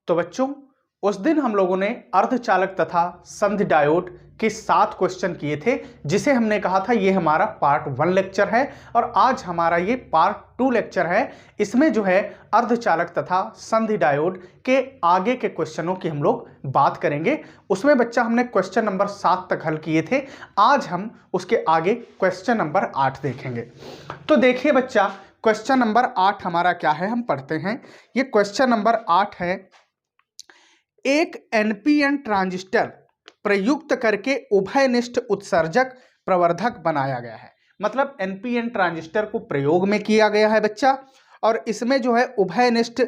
तो बच्चों उस दिन हम लोगों ने अर्धचालक तथा संधि डायोड के 7 क्वेश्चन किए थे, जिसे हमने कहा था ये हमारा पार्ट 1 लेक्चर है और आज हमारा ये पार्ट 2 लेक्चर है। इसमें जो है अर्धचालक तथा संधि डायोड के आगे के क्वेश्चनों की हम लोग बात करेंगे। उसमें बच्चा हमने क्वेश्चन नंबर 7 तक हल किए थे, आज हम उसके आगे क्वेश्चन नंबर 8 देखेंगे। तो देखिए बच्चा, क्वेश्चन नंबर 8 हमारा क्या है, हम पढ़ते हैं। ये क्वेश्चन नंबर 8 है, एक एनपीएन ट्रांजिस्टर प्रयुक्त करके उभयनिष्ठ उत्सर्जक प्रवर्धक बनाया गया है। मतलब एनपीएन ट्रांजिस्टर को प्रयोग में किया गया है बच्चा, और इसमें जो है उभयनिष्ठ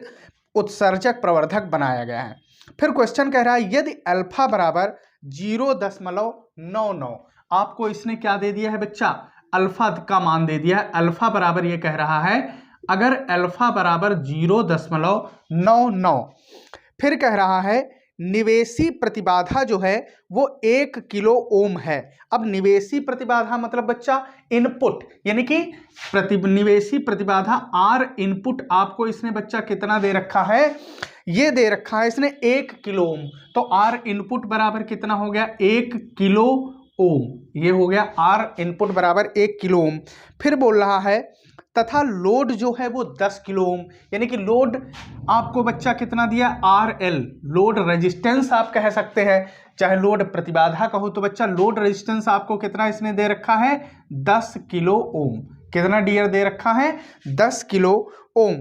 उत्सर्जक प्रवर्धक बनाया गया है। फिर क्वेश्चन कह रहा है यदि अल्फा बराबर 0.99, आपको इसने क्या दे दिया है बच्चा, अल्फा का मान दे दिया है। अल्फा बराबर ये कह रहा है अगर अल्फा बराबर 0.99, फिर कह रहा है निवेशी प्रतिबाधा जो है वो 1 किलो ओम है। अब निवेशी प्रतिबाधा मतलब बच्चा इनपुट, यानी कि निवेशी प्रतिबाधा आर इनपुट आपको इसने बच्चा कितना दे रखा है, ये दे रखा है इसने 1 किलो ओम। तो आर इनपुट बराबर कितना हो गया, 1 किलो ओम। ये हो गया आर इनपुट बराबर 1 किलो ओम। फिर बोल रहा है तथा लोड जो है वो 10 किलो ओम, यानी कि लोड आपको बच्चा कितना दिया, आर एल, लोड रेजिस्टेंस आप कह सकते हैं, चाहे लोड प्रतिबाधा कहो तो बच्चा लोड रेजिस्टेंस आपको कितना इसने दे रखा है, 10 किलो ओम। कितना डियर दे रखा है, 10 किलो ओम।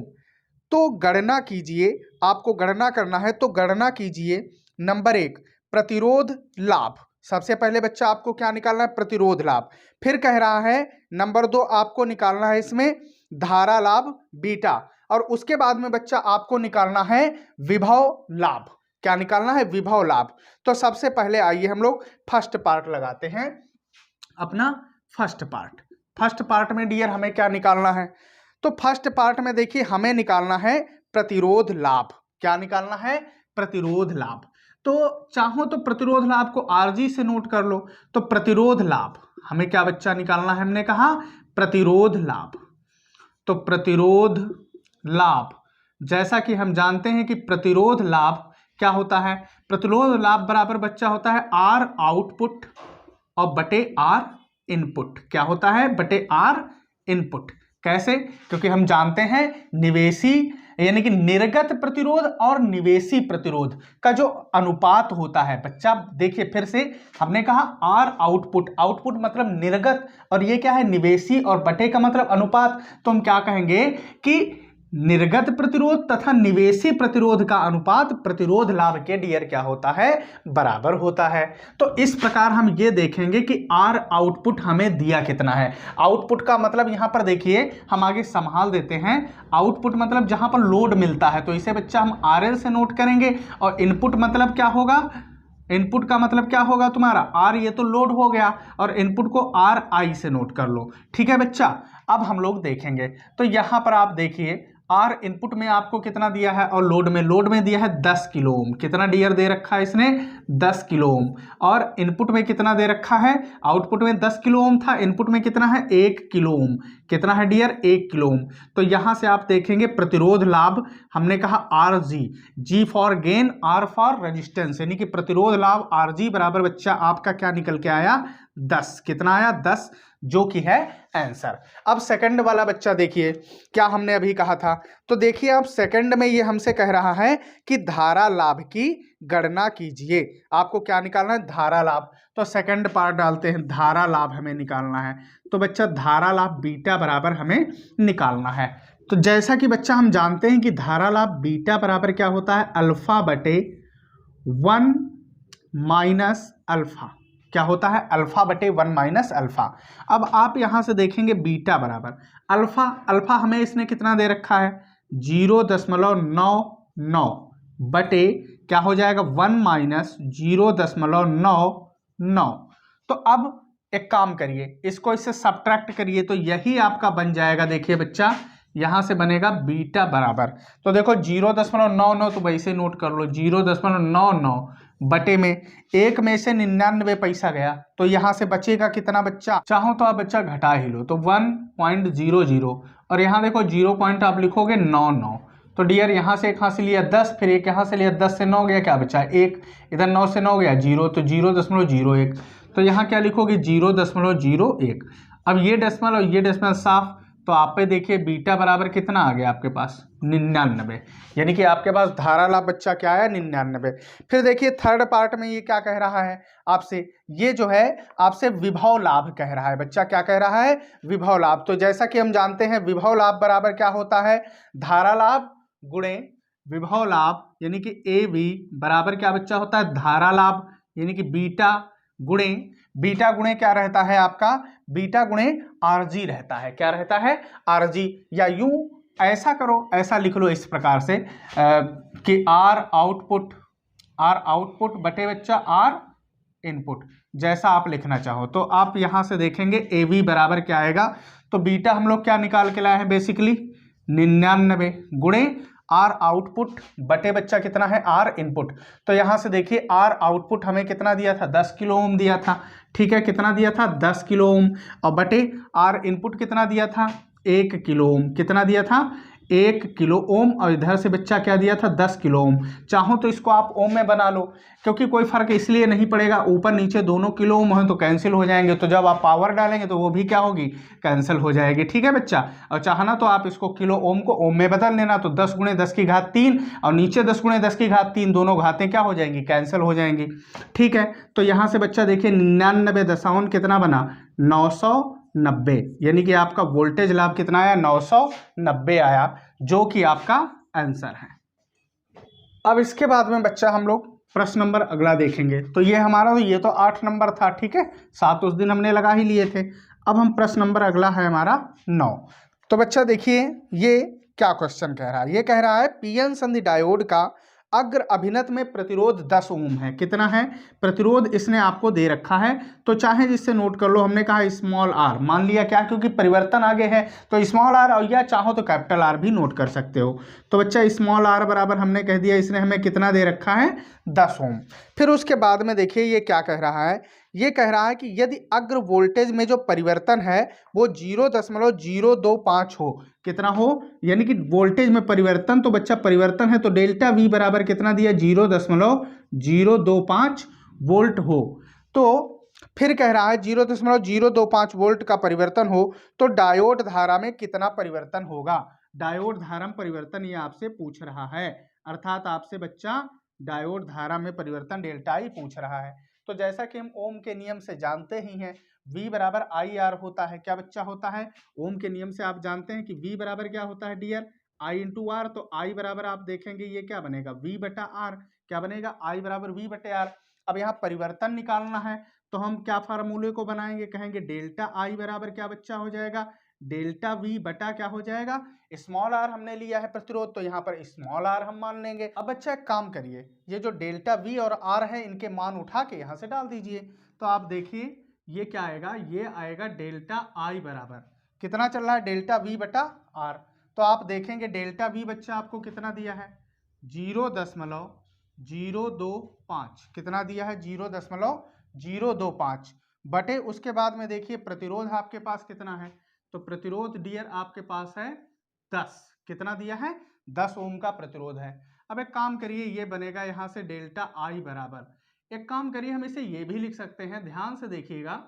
तो गणना कीजिए, आपको गणना करना है, तो गणना कीजिए। नंबर 1 प्रतिरोध लाभ, सबसे पहले बच्चा आपको क्या निकालना है, प्रतिरोध लाभ। फिर कह रहा है नंबर 2 आपको निकालना है इसमें धारा लाभ बीटा, और उसके बाद में बच्चा आपको निकालना है विभव लाभ। क्या निकालना है, विभव लाभ। तो सबसे पहले आइए हम लोग फर्स्ट पार्ट लगाते हैं अपना। फर्स्ट पार्ट में डियर हमें क्या निकालना है, तो फर्स्ट पार्ट में देखिए हमें निकालना है प्रतिरोध लाभ। क्या निकालना है, प्रतिरोध लाभ। तो चाहो तो प्रतिरोध लाभ को आरजी से नोट कर लो। तो प्रतिरोध लाभ हमें क्या बच्चा निकालना है, हमने कहा प्रतिरोध लाभ। तो प्रतिरोध लाभ, जैसा कि हम जानते हैं कि प्रतिरोध लाभ क्या होता है, प्रतिरोध लाभ बराबर बच्चा होता है आर आउटपुट और बटे आर इनपुट। क्या होता है, बटे आर इनपुट। कैसे, क्योंकि हम जानते हैं निवेशी यानी कि निर्गत प्रतिरोध और निवेशी प्रतिरोध का जो अनुपात होता है बच्चा, देखिए फिर से हमने कहा आर आउटपुट, आउटपुट मतलब निर्गत, और ये क्या है निवेशी, और बटे का मतलब अनुपात। तो हम क्या कहेंगे कि निर्गत प्रतिरोध तथा निवेशी प्रतिरोध का अनुपात प्रतिरोध लाभ के डियर क्या होता है, बराबर होता है। तो इस प्रकार हम ये देखेंगे कि आर आउटपुट हमें दिया कितना है। आउटपुट का मतलब यहां पर देखिए हम आगे संभाल देते हैं। आउटपुट मतलब जहां पर लोड मिलता है, तो इसे बच्चा हम आर एल से नोट करेंगे। और इनपुट मतलब क्या होगा, इनपुट का मतलब क्या होगा तुम्हारा आर, ये तो लोड हो गया, और इनपुट को आर आई से नोट कर लो। ठीक है बच्चा, अब हम लोग देखेंगे। तो यहां पर आप देखिए आर इनपुट में आपको कितना दिया है, और लोड में दिया है 10 किलो ओम। कितना डियर दे रखा है इसने, 10 किलो ओम। और इनपुट में कितना दे रखा है, आउटपुट में 10 किलो ओम था, इनपुट में कितना है 1 किलो ओम। कितना है डियर, 1 किलो ओम। तो यहां से आप देखेंगे प्रतिरोध लाभ हमने कहा R G, G for gain, R for resistance, यानी कि प्रतिरोध लाभ आर जी बराबर बच्चा आपका क्या निकल के आया, 10। कितना आया, 10, जो कि है आंसर। अब सेकंड वाला बच्चा देखिए क्या हमने अभी कहा था। तो देखिए आप सेकंड में ये हमसे कह रहा है कि धारा लाभ की गणना कीजिए। आपको क्या निकालना है, धारा लाभ। तो सेकंड पार्ट डालते हैं, धारा लाभ हमें निकालना है। तो बच्चा धारा लाभ बीटा बराबर हमें निकालना है। तो जैसा कि बच्चा हम जानते हैं कि धारा लाभ बीटा बराबर क्या होता है, अल्फा बटे 1 माइनस अल्फा। क्या होता है, अल्फा बटे 1 माइनस अल्फा। अब आप यहां से देखेंगे बीटा बराबर अल्फा, अल्फा हमें इसने कितना दे रखा है, 0.99 बटे क्या हो जाएगा, 1 माइनस 0.99। तो अब एक काम करिए, इसको इससे सब्ट्रैक्ट करिए, तो यही आपका बन जाएगा। देखिए बच्चा यहां से बनेगा बीटा बराबर, तो देखो 0.99, तो वैसे नोट कर लो 0.99 बटे में 1 में से 99 पैसा गया, तो यहां से बचेगा कितना बच्चा, चाहो तो आप बच्चा घटा ही लो, तो 1.00, और यहां देखो 0 पॉइंट आप लिखोगे 99, तो डियर यहाँ से एक हासिल लिया 10, फिर एक यहाँ से लिया 10 से 9 गया, क्या बचा 1, इधर 9 से 9 गया 0, तो 0.01, तो यहाँ क्या लिखोगे 0.01। अब ये डेसिमल और ये डेसिमल साफ, तो आप पे देखिए बीटा बराबर कितना आ गया आपके पास 99, यानी कि आपके पास धारा लाभ बच्चा क्या आया 99। फिर देखिए थर्ड पार्ट में ये क्या कह रहा है आपसे, ये जो है आपसे विभव लाभ कह रहा है बच्चा, क्या कह रहा है विभव लाभ। तो जैसा कि हम जानते हैं विभव लाभ बराबर क्या होता है, धारा लाभ गुणे विभव लाभ, यानी कि ए वी बराबर क्या बच्चा होता है धारा लाभ, यानी कि बीटा गुणे क्या रहता है आपका, बीटा गुणे आरजी रहता है, क्या रहता है आरजी। या यूं ऐसा करो, ऐसा लिख लो इस प्रकार से कि आर आउटपुट बटे बच्चा आर इनपुट, जैसा आप लिखना चाहो। तो आप यहां से देखेंगे ए वी बराबर क्या आएगा, तो बीटा हम लोग क्या निकाल के लाए हैं बेसिकली 99 गुणे आर आउटपुट बटे बच्चा कितना है आर इनपुट। तो यहां से देखिए आर आउटपुट हमें कितना दिया था 10 किलो ओम दिया था, ठीक है, कितना दिया था 10 किलो ओम, और बटे आर इनपुट कितना दिया था 1 किलो ओम, कितना दिया था 1 किलो ओम, और इधर से बच्चा क्या दिया था 10 किलो ओम। चाहो तो इसको आप ओम में बना लो, क्योंकि कोई फर्क इसलिए नहीं पड़ेगा, ऊपर नीचे दोनों किलो ओम है तो कैंसिल हो जाएंगे, तो जब आप पावर डालेंगे तो वो भी क्या होगी कैंसिल हो जाएगी, ठीक है बच्चा। और चाहना तो आप इसको किलो ओम को ओम में बदल लेना, तो 10 गुणे 10 की घात 3 और नीचे 10 गुणे 10 की घात 3, दोनों घातें क्या हो जाएंगी कैंसिल हो जाएंगी, ठीक है। तो यहाँ से बच्चा देखिए 99 कितना बना 990, यानी कि आपका वोल्टेज लाभ कितना आया 990 आया, जो कि आपका आंसर है। अब इसके बाद में बच्चा हम लोग प्रश्न नंबर अगला देखेंगे। तो ये हमारा, तो ये तो 8 नंबर था, ठीक है, 7 उस दिन हमने लगा ही लिए थे। अब हम प्रश्न नंबर अगला है हमारा 9। तो बच्चा देखिए ये क्या क्वेश्चन कह रहा है, ये कह रहा है पीएन संधि डायोड का अग्र अभिनत में प्रतिरोध 10 ओम है, कितना है प्रतिरोध इसने आपको दे रखा है, तो चाहे जिससे नोट कर लो, हमने कहा स्मॉल आर मान लिया, क्या क्योंकि परिवर्तन आगे है तो स्मॉल आर, और या चाहो तो कैपिटल आर भी नोट कर सकते हो। तो बच्चा स्मॉल आर बराबर हमने कह दिया, इसने हमें कितना दे रखा है 10 ओम। फिर उसके बाद में देखिए ये क्या कह रहा है, ये कह रहा है कि यदि अग्र वोल्टेज में जो परिवर्तन है वो 0.025 हो, कितना हो, यानी कि वोल्टेज में परिवर्तन, तो बच्चा परिवर्तन है तो डेल्टा वी बराबर कितना दिया 0.025 वोल्ट हो। तो फिर कह रहा है 0.025 वोल्ट का परिवर्तन हो तो डायोड धारा में कितना परिवर्तन होगा, डायोड धारा में परिवर्तन ये आपसे पूछ रहा है, अर्थात आपसे बच्चा डायोड धारा में परिवर्तन डेल्टा आई पूछ रहा है। तो जैसा कि हम ओम के नियम से जानते ही हैं V बराबर आई आर होता है, क्या बच्चा होता है, ओम के नियम से आप जानते हैं कि V बराबर क्या होता है डियर आई इंटू आर। तो I बराबर आप देखेंगे ये क्या बनेगा V बटा आर, क्या बनेगा I बराबर V बटे आर। अब यहाँ परिवर्तन निकालना है तो हम क्या फार्मूले को बनाएंगे, कहेंगे डेल्टा I बराबर क्या बच्चा हो जाएगा डेल्टा V बटा क्या हो जाएगा स्मॉल आर, हमने लिया है प्रतिरोध तो यहाँ पर स्मॉल आर हम मान लेंगे। अब बच्चा एक काम करिए, ये जो डेल्टा V और R है इनके मान उठा के यहाँ से डाल दीजिए, तो आप देखिए ये क्या आएगा, ये आएगा डेल्टा I बराबर कितना चल रहा है डेल्टा V बटा R। तो आप देखेंगे डेल्टा V बच्चा आपको कितना दिया है 0.025, कितना दिया है 0.025 बटे, उसके बाद में देखिए प्रतिरोध आपके पास कितना है, तो प्रतिरोध डियर आपके पास है 10, कितना दिया है 10 ओम का प्रतिरोध है। अब एक काम करिए ये बनेगा यहाँ से डेल्टा आई बराबर, एक काम करिए हम इसे ये भी लिख सकते हैं, ध्यान से देखिएगा,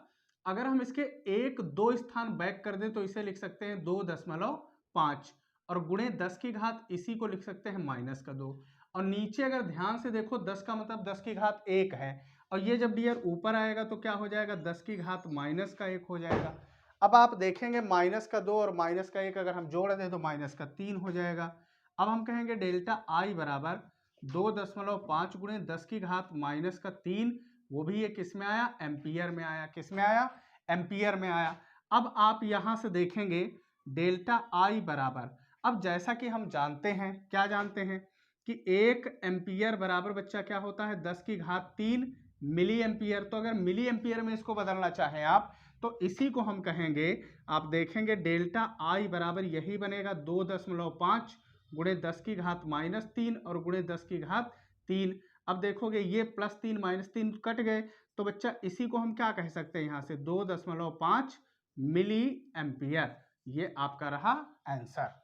अगर हम इसके 1-2 स्थान बैक कर दें तो इसे लिख सकते हैं 2.5 और गुणे 10 की घात इसी को लिख सकते हैं -2, और नीचे अगर ध्यान से देखो 10 का मतलब 10 की घात 1 है, और ये जब डियर ऊपर आएगा तो क्या हो जाएगा 10 की घात -1 हो जाएगा। अब आप देखेंगे -2 और -1 अगर हम जोड़ दें तो -3 हो जाएगा। अब हम कहेंगे डेल्टा आई बराबर 2.5 गुणे 10 की घात -3, वो भी ये किस में आया एम्पियर में आया, किस में आया एम्पियर में आया। अब आप यहां से देखेंगे डेल्टा आई बराबर, अब जैसा कि हम जानते हैं, क्या जानते हैं कि 1 एम्पियर बराबर बच्चा क्या होता है 10 की घात 3 मिली एम्पियर। तो अगर मिली एम्पियर में इसको बदलना चाहें आप तो इसी को हम कहेंगे, आप देखेंगे डेल्टा आई बराबर यही बनेगा 2.5 गुणे 10 की घात -3 और गुणे 10 की घात 3। अब देखोगे ये +3 -3 कट गए, तो बच्चा इसी को हम क्या कह सकते हैं यहाँ से 2.5 मिली एम्पियर, ये आपका रहा आंसर।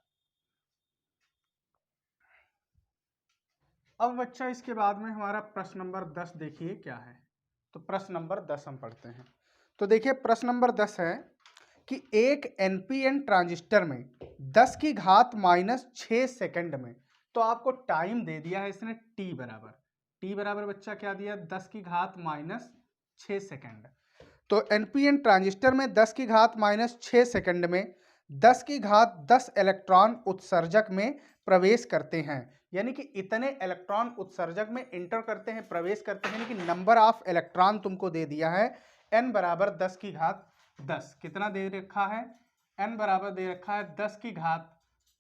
अब बच्चा इसके बाद में हमारा प्रश्न नंबर 10 देखिए क्या है। तो प्रश्न नंबर 10 हम पढ़ते हैं। तो देखिए प्रश्न नंबर 10 है कि एक एनपीएन ट्रांजिस्टर में 10 की घात माइनस 6 सेकंड में, तो आपको टाइम दे दिया है इसने टी बराबर बच्चा क्या दिया, 10 की घात माइनस 6 सेकंड। तो एनपीएन ट्रांजिस्टर में 10 की घात माइनस 6 सेकंड में 10 की घात 10 इलेक्ट्रॉन उत्सर्जक में प्रवेश करते हैं, यानी कि इतने इलेक्ट्रॉन उत्सर्जक में इंटर करते हैं, प्रवेश करते हैं, यानी कि नंबर ऑफ इलेक्ट्रॉन तुमको दे दिया है n बराबर 10 की घात 10। कितना दे रखा है, n बराबर दे रखा है 10 की घात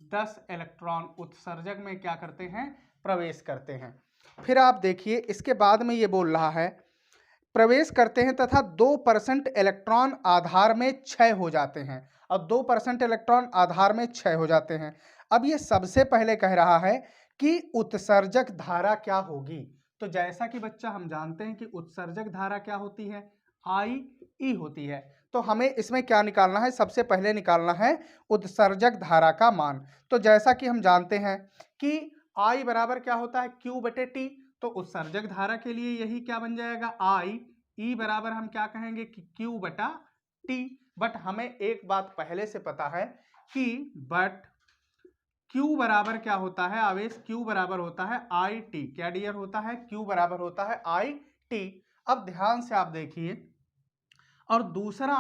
10 इलेक्ट्रॉन उत्सर्जक में क्या करते हैं, प्रवेश करते हैं। फिर आप देखिए इसके बाद में ये बोल रहा है प्रवेश करते हैं तथा 2% इलेक्ट्रॉन आधार में क्षय हो जाते हैं। अब 2% इलेक्ट्रॉन आधार में क्षय हो जाते हैं। अब ये सबसे पहले कह रहा है कि उत्सर्जक धारा क्या होगी। तो जैसा कि बच्चा हम जानते हैं कि उत्सर्जक धारा क्या होती है, आई ई होती है। तो हमें इसमें क्या निकालना है, सबसे पहले निकालना है उत्सर्जक धारा का मान। तो जैसा कि हम जानते हैं कि आई बराबर क्या होता है, क्यू बटे टी। तो उत्सर्जक धारा के लिए यही क्या बन जाएगा, आई ई बराबर हम क्या कहेंगे कि क्यू बटा टी। बट हमें एक बात पहले से पता है कि बट Q बराबर क्या होता है, आवेश Q बराबर होता है आई टी। क्या डियर होता है, Q बराबर होता है आई टी। अब ध्यान से आप देखिए, और दूसरा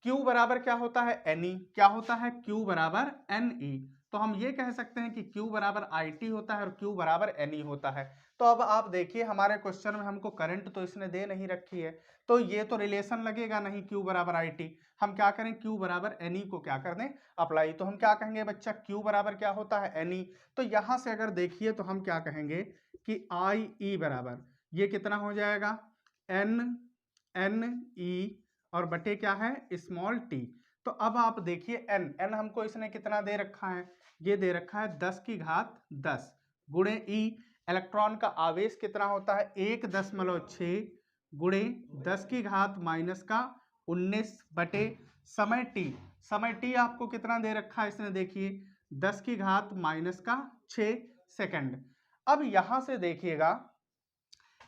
Q बराबर क्या होता है, Ne। क्या होता है, Q बराबर Ne। तो हम ये कह सकते हैं कि Q बराबर IT होता है और Q बराबर Ne होता है। तो अब आप देखिए हमारे क्वेश्चन में हमको करंट तो इसने दे नहीं रखी है, तो ये तो रिलेशन लगेगा नहीं Q बराबर IT। हम क्या करें, Q बराबर Ne को क्या कर दें, अप्लाई। तो हम क्या कहेंगे बच्चा, Q बराबर क्या होता है, Ne। तो यहाँ से अगर देखिए तो हम क्या कहेंगे कि IE बराबर ये कितना हो जाएगा, NE और बटे क्या है, स्मॉल टी। तो अब आप देखिए n हमको इसने कितना दे रखा है, ये दे रखा है 10 की घात 10 गुणे ई। इलेक्ट्रॉन का आवेश कितना होता है, 1.6 गुणे 10 की घात माइनस का 19 बटे समय टी आपको कितना दे रखा है इसने, देखिए 10 की घात माइनस का 6 सेकंड। अब यहां से देखिएगा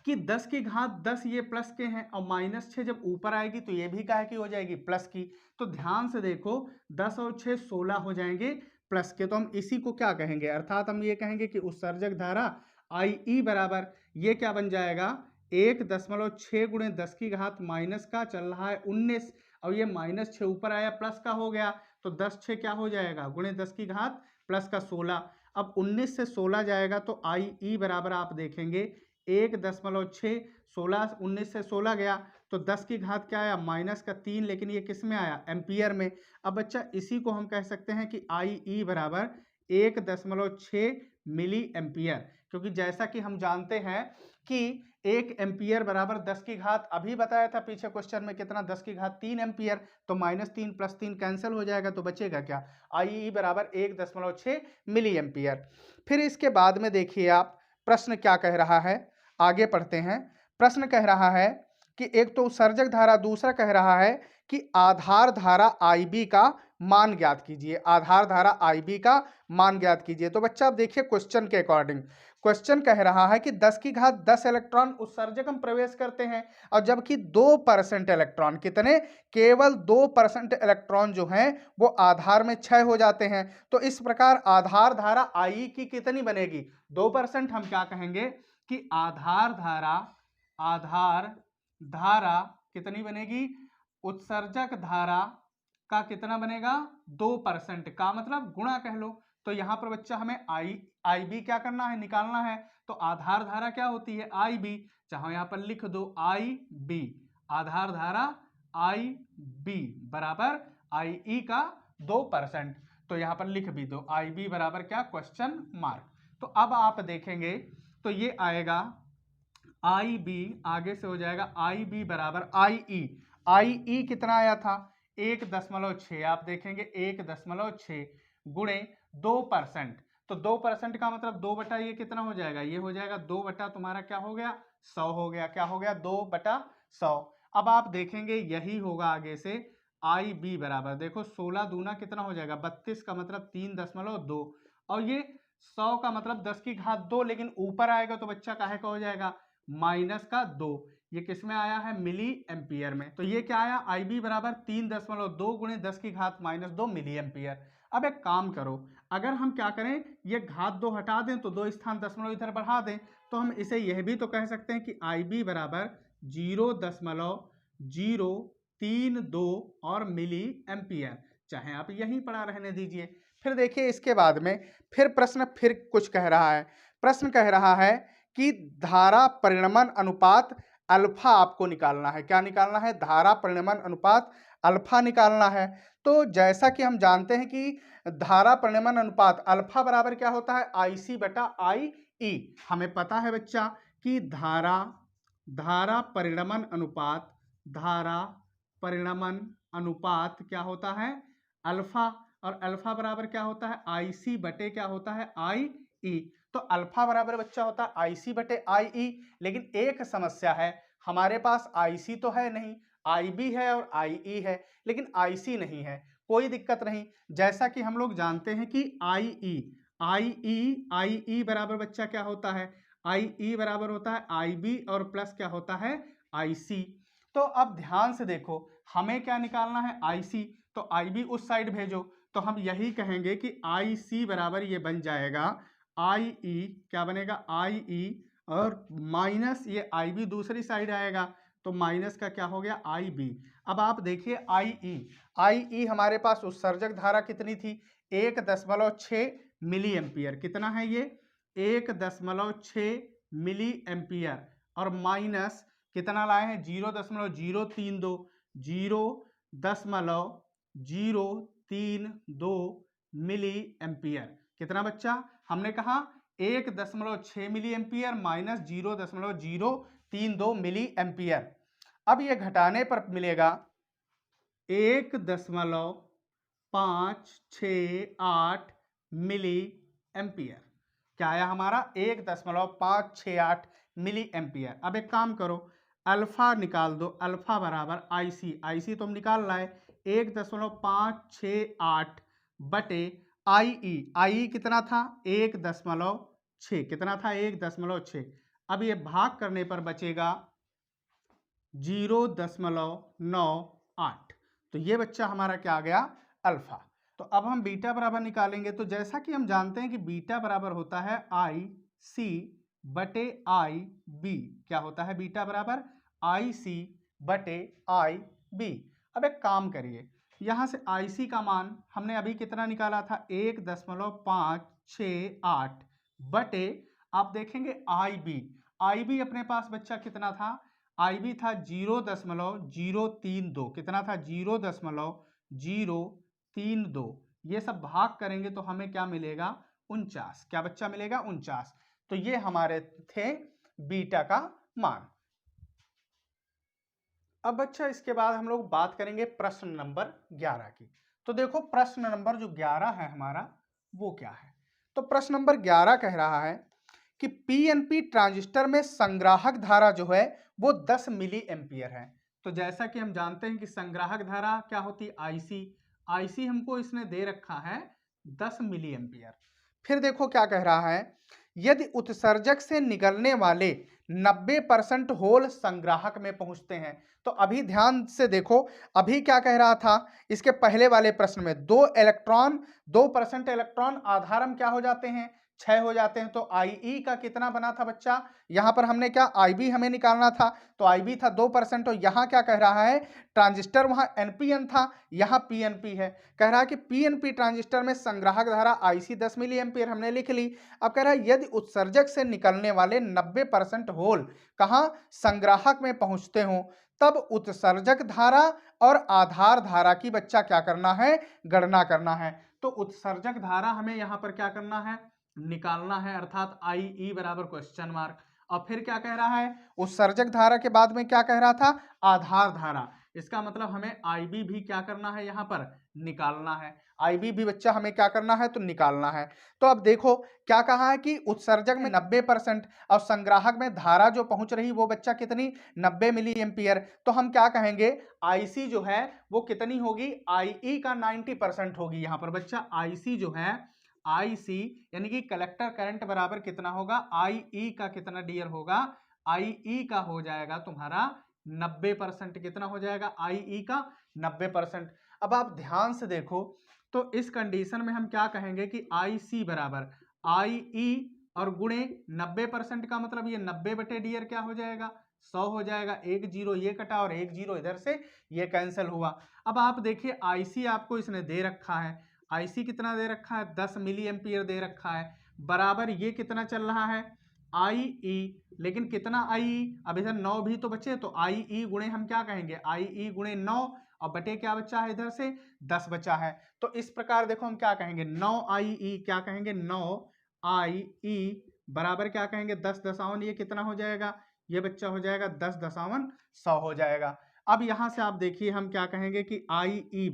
कि 10 की घात 10 ये प्लस के हैं और माइनस 6 जब ऊपर आएगी तो ये भी काहे की हो जाएगी, प्लस की। तो ध्यान से देखो 10 और 6 16 हो जाएंगे प्लस के। तो हम इसी को क्या कहेंगे, अर्थात हम ये कहेंगे कि उत्सर्जक धारा आई ई बराबर ये क्या बन जाएगा, 1.6 गुणे 10 की घात माइनस का चल रहा है 19 और ये माइनस 6 ऊपर आया प्लस का हो गया। तो 10 6 क्या हो जाएगा, गुणे 10 की घात प्लस का 16। अब 19 से 16 जाएगा तो आई ई बराबर आप देखेंगे 1.6, 16 19 से 16 गया तो 10 की घात क्या आया, माइनस का 3, लेकिन ये किस में आया, एम्पियर में। अब बच्चा इसी को हम कह सकते हैं कि आई ई बराबर 1.6 मिली एम्पियर, क्योंकि जैसा कि हम जानते हैं कि 1 एम्पियर बराबर 10 की घात, अभी बताया था पीछे क्वेश्चन में कितना, 10 की घात 3 एम्पियर। तो -3 + 3 कैंसिल हो जाएगा तो बचेगा क्या, आई ई बराबर 1.6 मिली एम्पियर। फिर इसके बाद में देखिए आप प्रश्न क्या कह रहा है, आगे पढ़ते हैं। प्रश्न कह रहा है कि एक तो उत्सर्जक धारा, दूसरा कह रहा है कि आधार धारा IB का मान ज्ञात कीजिए, आधार धारा IB का मान ज्ञात कीजिए। तो बच्चा आप देखिए क्वेश्चन के अकॉर्डिंग, क्वेश्चन कह रहा है कि 10 की घात 10 इलेक्ट्रॉन उत्सर्जक में प्रवेश करते हैं और जबकि 2% इलेक्ट्रॉन, कितने, केवल 2% इलेक्ट्रॉन जो हैं वो आधार में क्षय हो जाते हैं। तो इस प्रकार आधार धारा आई की कितनी बनेगी, 2%। हम क्या कहेंगे कि आधार धारा कितनी बनेगी, उत्सर्जक धारा का कितना बनेगा, 2% का मतलब गुणा कह लो। तो यहां पर बच्चा हमें आई बी क्या करना है, निकालना है। तो आधार धारा क्या होती है, आई बी, चाहे यहां पर लिख दो आई बी, आधार धारा आई बी बराबर आई ई का 2%। तो यहां पर लिख भी दो आई बी बराबर क्या, क्वेश्चन मार्क। तो अब आप देखेंगे तो ये आएगा आई बी, आगे से हो जाएगा आई बी बराबर आई ई कितना आया था, 1.6, आप देखेंगे 1.6 गुणे 2%। तो 2% का मतलब 2 बटा ये कितना हो जाएगा, ये हो जाएगा 2 बटा तुम्हारा क्या हो गया, 100 हो गया। क्या हो गया, 2/100। अब आप देखेंगे यही होगा आगे से आई बी बराबर, देखो 16 दूना कितना हो जाएगा 32 का मतलब 3.2 और ये 100 का मतलब 10 की घात 2, लेकिन ऊपर आएगा तो बच्चा काहे का हो जाएगा -2। ये किस में आया है मिली एम्पियर में। तो ये क्या आया IB बराबर 3.2 गुणे 10 की घात -2 मिली एम्पियर। अब एक काम करो, अगर हम क्या करें ये घात 2 हटा दें तो 2 स्थान दशमलव इधर बढ़ा दें, तो हम इसे यह भी तो कह सकते हैं कि IB बराबर 0.032 और मिली एम्पियर, चाहे आप यहीं पड़ा रहने दीजिए। फिर देखिए इसके बाद में फिर प्रश्न फिर कुछ कह रहा है। प्रश्न कह रहा है कि धारा परिणमन अनुपात अल्फा आपको निकालना है। क्या निकालना है? धारा परिणमन अनुपात अल्फा निकालना है। तो जैसा कि हम जानते हैं कि धारा परिणमन अनुपात अल्फा बराबर क्या होता है IC बटा IE। हमें पता है बच्चा कि धारा परिणमन अनुपात क्या होता है अल्फा, और अल्फा बराबर क्या होता है IC बटे क्या होता है IE। तो अल्फा बराबर बच्चा होता है IC बटे IE, लेकिन एक समस्या है, हमारे पास IC तो है नहीं, IB है और IE है, लेकिन IC नहीं है। कोई दिक्कत नहीं, जैसा कि हम लोग जानते हैं कि IE बराबर बच्चा क्या होता है IE बराबर होता है IB और प्लस क्या होता है IC। तो अब ध्यान से देखो, हमें क्या निकालना है IC, तो IB उस साइड भेजो, तो हम यही कहेंगे कि IC बराबर ये बन जाएगा IE, क्या बनेगा IE, और माइनस ये IB दूसरी साइड आएगा, तो माइनस का क्या हो गया IB। अब आप देखिए IE हमारे पास उत्सर्जक धारा कितनी थी 1.6 मिली एम्पियर। कितना है ये 1.6 मिली एम्पियर, और माइनस कितना लाए हैं 0.032 मिली एम्पियर। कितना बच्चा हमने कहा 1.6 milli ampere minus 0.032 milli ampere. अब ये घटाने पर मिलेगा 1.568 मिली एम्पियर। क्या आया हमारा 1.568 मिली एम्पियर। अब एक काम करो, अल्फा निकाल दो, अल्फा बराबर IC तो हम निकाल लाए 1.568 बटे IE कितना था 1.6, कितना था 1.6। अब ये भाग करने पर बचेगा 0.98। तो ये बच्चा हमारा क्या आ गया अल्फा। तो अब हम बीटा बराबर निकालेंगे, तो जैसा कि हम जानते हैं कि बीटा बराबर होता है IC बटे IB। क्या होता है बीटा बराबर IC बटे IB। अब एक काम करिए, यहां से IC का मान हमने अभी कितना निकाला था 1.568 बटे, आप देखेंगे IB अपने पास बच्चा कितना था IB था 0.032। कितना था 0.032। ये सब भाग करेंगे तो हमें क्या मिलेगा 49। क्या बच्चा मिलेगा 49। तो ये हमारे थे बीटा का मान। अब बच्चा इसके बाद हम लोग बात करेंगे प्रश्न नंबर 11 की। तो देखो प्रश्न नंबर जो 11 है हमारा वो क्या है। तो प्रश्न नंबर 11 कह रहा है कि PNP ट्रांजिस्टर में संग्राहक धारा जो है वो 10 मिली एम्पियर है। तो जैसा कि हम जानते हैं कि संग्राहक धारा क्या होती है IC हमको इसने दे रखा है 10 मिली एम्पियर। फिर देखो क्या कह रहा है, यदि उत्सर्जक से निकलने वाले 90% होल संग्राहक में पहुंचते हैं। तो अभी ध्यान से देखो, अभी क्या कह रहा था इसके पहले वाले प्रश्न में 2% इलेक्ट्रॉन आधारम क्या हो जाते हैं 6 हो जाते हैं। तो IE का कितना बना था बच्चा, यहां पर हमने क्या IB हमें निकालना था, तो IB था 2%। और यहां क्या कह रहा है ट्रांजिस्टर वहां NPN था, यहां PNP है। कह रहा है कि PNP ट्रांजिस्टर में संग्राहक धारा IC 10 मिली एम्पियर हमने लिख ली। अब कह रहा है यदि उत्सर्जक से निकलने वाले 90% होल कहां संग्राहक में पहुंचते हो, तब उत्सर्जक धारा और आधार धारा की बच्चा क्या करना है गणना करना है। तो उत्सर्जक धारा हमें यहां पर क्या करना है निकालना है, अर्थात IE बराबर क्वेश्चन मार्क। और फिर क्या कह रहा है उत्सर्जक धारा के बाद में क्या कह रहा था आधार धारा। इसका मतलब हमें IB भी क्या करना है यहां पर निकालना है। IB भी बच्चा हमें क्या करना है तो निकालना है। तो अब देखो क्या कहा है कि उत्सर्जक में 90% और संग्राहक में धारा जो पहुंच रही वो बच्चा कितनी 90 मिली एम्पियर। तो हम क्या कहेंगे IC जो है वो कितनी होगी IE का 90% होगी। यहां पर बच्चा IC जो है आई सी यानी कि कलेक्टर करंट बराबर कितना होगा, आई ई का कितना डियर होगा, आई ई का हो जाएगा तुम्हारा 90%। कितना हो जाएगा आई ई का 90%। अब आप ध्यान से देखो तो इस कंडीशन में हम क्या कहेंगे कि आई सी बराबर आई ई और गुणे 90% का मतलब ये 90 बटे डियर क्या हो जाएगा 100 हो जाएगा। एक जीरो ये कटा और एक जीरो इधर से ये कैंसिल हुआ। अब आप देखिए आईसी आपको इसने दे रखा है, आईसी कितना दे रखा है 10 मिली एम्पियर दे रखा है, बराबर ये कितना चल रहा है आई ई, लेकिन कितना आई ई, अब इधर 9 भी तो बचे तो आई ई गुणे हम क्या कहेंगे आई ई गुणे 9 और बटे क्या बचा है इधर से 10 बचा है। तो इस प्रकार देखो हम क्या कहेंगे 9 आई ई, क्या कहेंगे 9 आई ई बराबर क्या कहेंगे 10 दशावन, ये कितना हो जाएगा ये बच्चा हो जाएगा 10 दशावन 100 हो जाएगा। अब यहां से आप देखिए हम क्या कहेंगे कि आई ई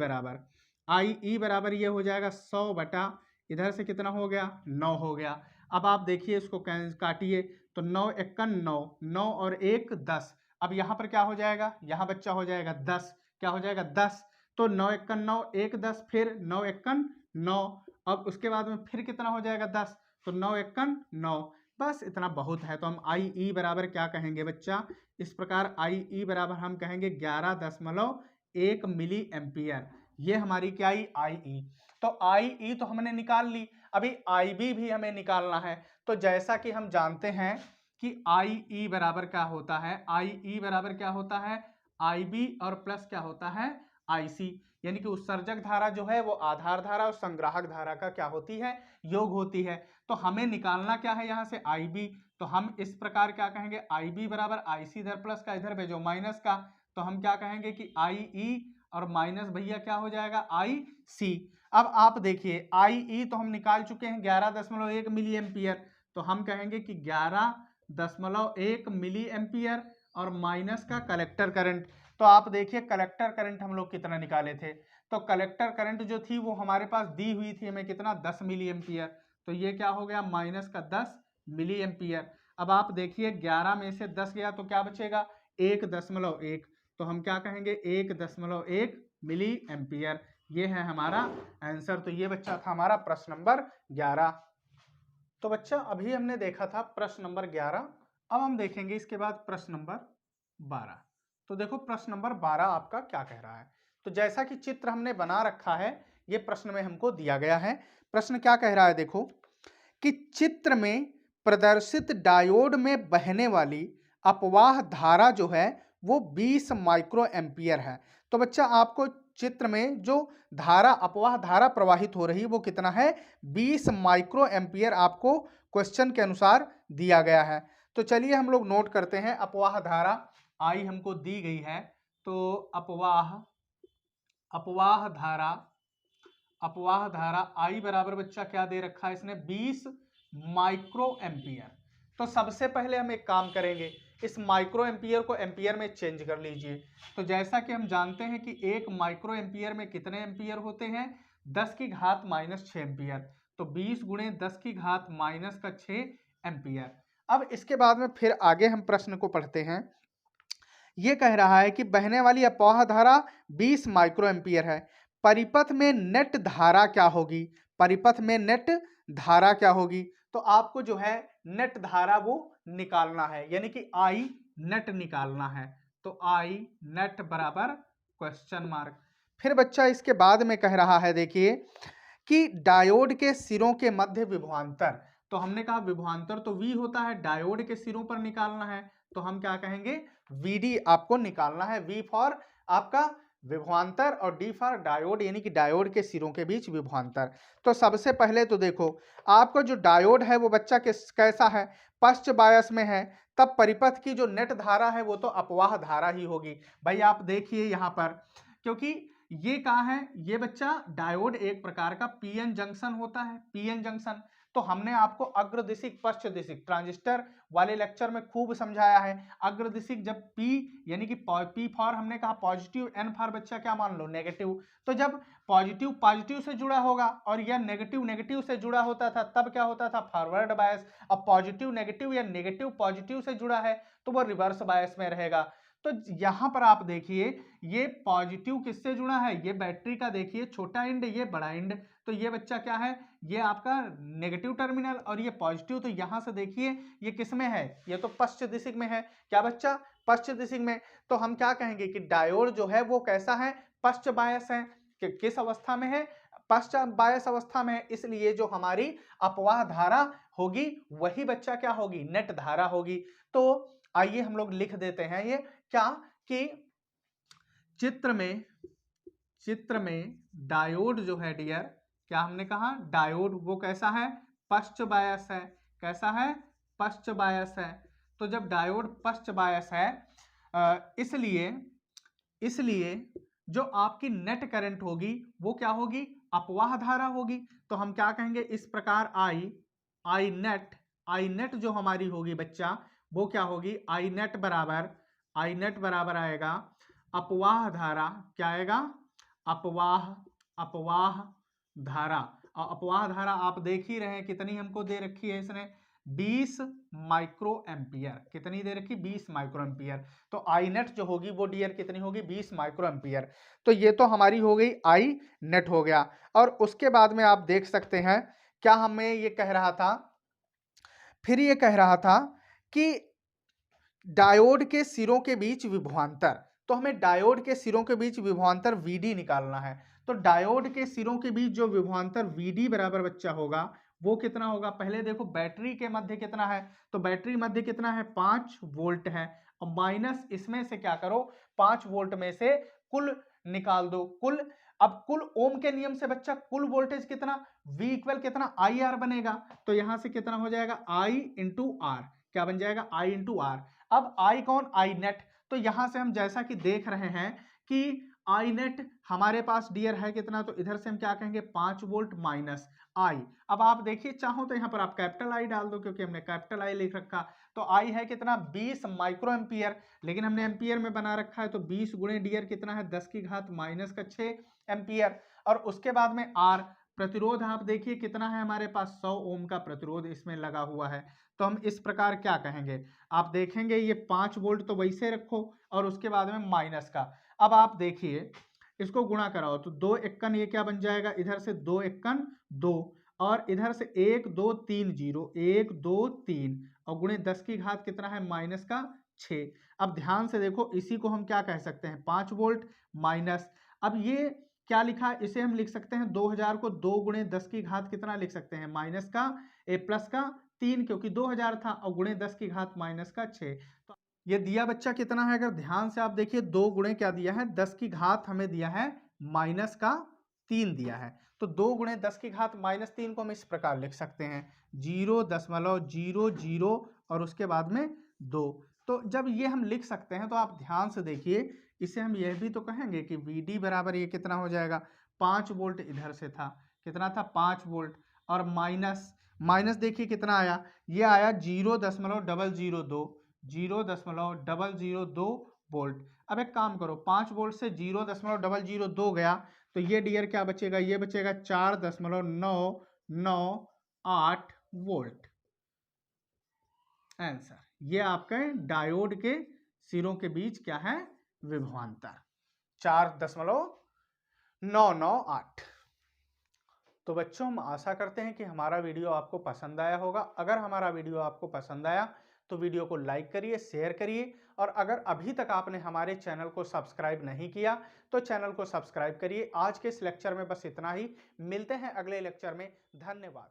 बराबर ये हो जाएगा 100 बटा इधर से कितना हो गया 9 हो गया। अब आप देखिए इसको काटिए तो 9 एक्कन 9, 9 और 1 10। अब यहाँ पर क्या हो जाएगा, यहाँ बच्चा हो जाएगा 10, क्या हो जाएगा 10। तो 9 एक्कन 9, 1 10, फिर 9 एक्कन 9, अब उसके बाद में फिर कितना हो जाएगा 10, तो 9 एक्कन 9। बस इतना बहुत है। तो हम आई ई बराबर क्या कहेंगे बच्चा, इस प्रकार आई ई बराबर हम कहेंगे 11.1 मिली एम्पियर। ये हमारी क्या आई आई ई। तो आई ई तो हमने निकाल ली, अभी आई बी भी हमें निकालना है। तो जैसा कि हम जानते हैं कि आई ई बराबर क्या होता है, आई ई बराबर क्या होता है आई बी और प्लस क्या होता है आई सी, यानी कि उत्सर्जक धारा जो है वो आधार धारा और संग्राहक धारा का क्या होती है योग होती है। तो हमें निकालना क्या है यहाँ से आई बी, तो हम इस प्रकार क्या कहेंगे आई बी बराबर आई सी इधर प्लस का इधर भेजो माइनस का, तो हम क्या कहेंगे कि आई ई और माइनस भैया क्या हो जाएगा आई सी। अब आप देखिए आई ई तो हम निकाल चुके हैं 11.1 मिली एम्पियर, तो हम कहेंगे कि 11.1 मिली एम्पियर और माइनस का कलेक्टर करंट। तो आप देखिए कलेक्टर करंट हम लोग कितना निकाले थे, तो कलेक्टर करंट जो थी वो हमारे पास दी हुई थी हमें कितना 10 मिली एम्पियर, तो ये क्या हो गया माइनस का 10 मिली एम्पियर। अब आप देखिए 11 में से 10 गया तो क्या बचेगा 1.1, तो हम क्या कहेंगे 1.1 मिली एम्पियर। ये है हमारा आंसर। तो ये बच्चा था हमारा प्रश्न नंबर 11। तो बच्चा अभी हमने देखा था प्रश्न नंबर 11, अब हम देखेंगे इसके बाद प्रश्न नंबर 12। तो देखो प्रश्न नंबर 12 आपका क्या कह रहा है। तो जैसा कि चित्र हमने बना रखा है ये प्रश्न में हमको दिया गया है। प्रश्न क्या कह रहा है देखो कि चित्र में प्रदर्शित डायोड में बहने वाली अपवाह धारा जो है वो 20 माइक्रो एम्पियर है। तो बच्चा आपको चित्र में जो धारा अपवाह धारा प्रवाहित हो रही है वो कितना है 20 माइक्रो एम्पियर आपको क्वेश्चन के अनुसार दिया गया है। तो चलिए हम लोग नोट करते हैं अपवाह धारा आई हमको दी गई है। तो अपवाह धारा आई बराबर बच्चा क्या दे रखा है इसने 20 माइक्रो एम्पियर। तो सबसे पहले हम एक काम करेंगे इस माइक्रो एम्पियर को एम्पियर में चेंज कर लीजिए। तो जैसा कि हम जानते हैं कि एक माइक्रो एम्पियर में कितने एम्पियर होते हैं 10 की घात -6 एम्पियर, तो 20 गुणे 10 की घात -6 एम्पियर। अब इसके बाद में फिर आगे हम प्रश्न को पढ़ते हैं। ये कह रहा है कि बहने वाली अपवाह धारा 20 माइक्रो एम्पियर है, परिपथ में नेट धारा क्या होगी, परिपथ में नेट धारा क्या होगी। तो आपको जो है नेट धारा वो निकालना है, यानी कि आई नेट निकालना है। तो आई नेट बराबर क्वेश्चन मार्क। फिर बच्चा इसके बाद में कह रहा है देखिए कि डायोड के सिरों के मध्य विभवांतर। तो हमने कहा विभवांतर तो V होता है, डायोड के सिरों पर निकालना है तो हम क्या कहेंगे VD आपको निकालना है। V फॉर आपका विभवांतर और D फॉर डायोड, यानी कि डायोड के सिरों के बीच विभवांतर। तो सबसे पहले तो देखो आपका जो डायोड है वो बच्चा कैसा है पश्च बायस में है, तब परिपथ की जो नेट धारा है वो तो अपवाह धारा ही होगी। भाई आप देखिए यहाँ पर क्योंकि ये कहा है ये बच्चा डायोड एक प्रकार का पीएन जंक्शन होता है, पीएन जंक्शन। तो हमने आपको अग्रदिशिक पश्च दिशिक ट्रांजिस्टर वाले लेक्चर में खूब समझाया है। अग्रदिशिक जब P यानी कि P फॉर हमने कहा पॉजिटिव, N फॉर बच्चा क्या मान लो नेगेटिव। तो जब पॉजिटिव पॉजिटिव से जुड़ा होगा और यह नेगेटिव नेगेटिव से जुड़ा होता था तब क्या होता था फॉरवर्ड बायस। अब पॉजिटिव नेगेटिव या नेगेटिव पॉजिटिव से जुड़ा है तो वह रिवर्स बायस में रहेगा। तो यहां पर आप देखिए ये पॉजिटिव किससे जुड़ा है, ये बैटरी का देखिए छोटा एंड, ये बड़ा एंड, तो ये बच्चा क्या है, ये आपका नेगेटिव टर्मिनल, और ये पॉजिटिव, तो यहां से देखिए ये किस में है, ये तो पश्च दिशिक में है, क्या बच्चा, पश्च दिशिक में। तो हम क्या कहेंगे कि डायोड जो है वो कैसा है, पश्च बायस है, किस अवस्था में है, पश्च बायस अवस्था में है, इसलिए जो हमारी अपवाह धारा होगी वही बच्चा क्या होगी, नेट धारा होगी। तो आइए हम लोग लिख देते हैं ये क्या, कि चित्र में डायोड जो है डियर, क्या हमने कहा, डायोड वो कैसा है, पश्च बायस है, कैसा है, पश्च बायस है। तो जब डायोड पश्च बायस है इसलिए जो आपकी नेट करंट होगी वो क्या होगी, अपवाह धारा होगी। तो हम क्या कहेंगे इस प्रकार, आई नेट जो हमारी होगी बच्चा वो क्या होगी, आई नेट बराबर आएगा अपवाह धारा, क्या आएगा, अपवाह धारा। और अपवाह धारा आप देख ही रहे हैं कितनी हमको दे रखी है इसने, 20 माइक्रो एम्पियर, कितनी दे रखी, 20 माइक्रो एम्पियर। तो आई नेट जो होगी वो डियर कितनी होगी, 20 माइक्रो एम्पियर। तो ये तो हमारी हो गई आई नेट हो गया। और उसके बाद में आप देख सकते हैं क्या हमें ये कह रहा था, फिर ये कह रहा था कि डायोड के सिरों के बीच विभवांतर, तो हमें डायोड के सिरों के बीच विभवांतर VD निकालना है। तो डायोड के सिरों के बीच जो विभवांतर VD बराबर बच्चा होगा वो कितना होगा, पहले देखो बैटरी के मध्य कितना है, तो बैटरी मध्य कितना है, 5 वोल्ट है, और माइनस इसमें से क्या करो, 5 वोल्ट में से कुल निकाल दो, कुल। अब कुल ओम के नियम से बच्चा कुल वोल्टेज कितना, V इक्वल कितना, IR बनेगा। तो यहां से कितना हो जाएगा, I इंटू आर, क्या बन जाएगा, I इंटू आर। अब I कौन, आई नेट। तो यहां से हम जैसा कि देख रहे हैं कि आई नेट हमारे पास डियर है कितना, तो इधर से हम क्या कहेंगे, 5 वोल्ट माइनस आई। अब आप देखिए चाहो तो यहां पर आप कैपिटल आई डाल दो, क्योंकि हमने कैपिटल आई लिख रखा। तो आई है कितना, 20 माइक्रो एम्पियर, लेकिन हमने एम्पियर में बना रखा है, तो 20 गुणे डियर कितना है, 10 की घात माइनस का 6 एम्पियर। और उसके बाद में आर, प्रतिरोध आप देखिए कितना है हमारे पास, 100 ओम का प्रतिरोध इसमें लगा हुआ है। तो हम इस प्रकार क्या कहेंगे, आप देखेंगे ये 5 वोल्ट तो वैसे रखो, और उसके बाद में माइनस का। अब आप देखिए इसको गुणा कराओ, तो 2 एकन ये क्या बन जाएगा, इधर से 2 एकन 2, और इधर से 1 2 3 0, 1 2 3, और गुणे 10 की घात कितना है, माइनस का 6। अब ध्यान से देखो इसी को हम क्या कह सकते हैं, 5 वोल्ट माइनस। अब ये क्या लिखा है, इसे हम लिख सकते हैं 2000 को 2 गुणे 10 की घात कितना लिख सकते हैं, माइनस का प्लस का 3, क्योंकि 2000 था, और गुणे 10 की घात माइनस का 6। तो ये दिया बच्चा कितना है, अगर ध्यान से आप देखिए 2 गुणे क्या दिया है, 10 की घात हमें दिया है माइनस का 3 दिया है। तो 2 गुणे 10 की घात माइनस 3 को हम इस प्रकार लिख सकते हैं 0.00 और उसके बाद में 2। तो जब ये हम लिख सकते हैं तो आप ध्यान से देखिए, इसे हम यह भी तो कहेंगे कि VD बराबर ये कितना हो जाएगा, 5 वोल्ट इधर से था, कितना था, 5 वोल्ट, और माइनस देखिए कितना आया, ये आया 0.002 वोल्ट। अब एक काम करो, 5 वोल्ट से 0.002 गया, तो ये डियर क्या बचेगा, ये बचेगा 4.998 वोल्ट। आंसर, ये आपके डायोड के सिरों के बीच क्या है, विभवांतर 4.998। तो बच्चों हम आशा करते हैं कि हमारा वीडियो आपको पसंद आया होगा। अगर हमारा वीडियो आपको पसंद आया तो वीडियो को लाइक करिए, शेयर करिए, और अगर अभी तक आपने हमारे चैनल को सब्सक्राइब नहीं किया तो चैनल को सब्सक्राइब करिए। आज के इस लेक्चर में बस इतना ही, मिलते हैं अगले लेक्चर में, धन्यवाद।